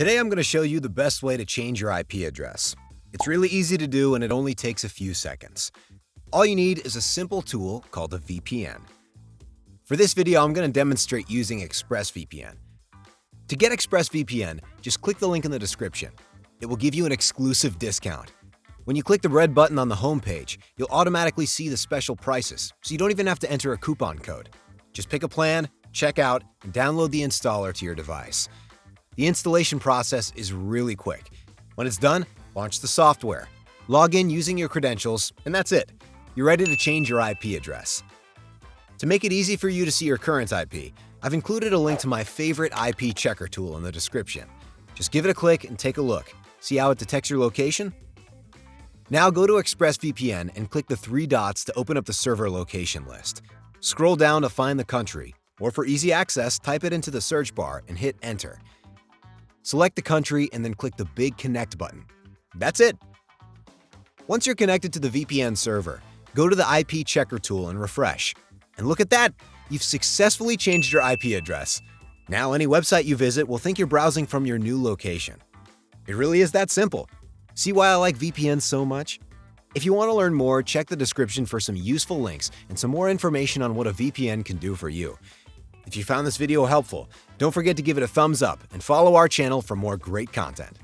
Today I'm going to show you the best way to change your IP address. It's really easy to do and it only takes a few seconds. All you need is a simple tool called a VPN. For this video, I'm going to demonstrate using ExpressVPN. To get ExpressVPN, just click the link in the description. It will give you an exclusive discount. When you click the red button on the home page, you'll automatically see the special prices, so you don't even have to enter a coupon code. Just pick a plan, check out, and download the installer to your device. The installation process is really quick. When it's done, launch the software. Log in using your credentials, and that's it. You're ready to change your IP address. To make it easy for you to see your current IP, I've included a link to my favorite IP checker tool in the description. Just give it a click and take a look. See how it detects your location? Now go to ExpressVPN and click the three dots to open up the server location list. Scroll down to find the country, or for easy access, type it into the search bar and hit enter. Select the country and then click the big connect button. That's it. Once you're connected to the VPN server, go to the IP checker tool and refresh. And look at that! You've successfully changed your IP address. Now any website you visit will think you're browsing from your new location. It really is that simple. See why I like VPNs so much? If you want to learn more, check the description for some useful links and some more information on what a VPN can do for you. If you found this video helpful, don't forget to give it a thumbs up and follow our channel for more great content.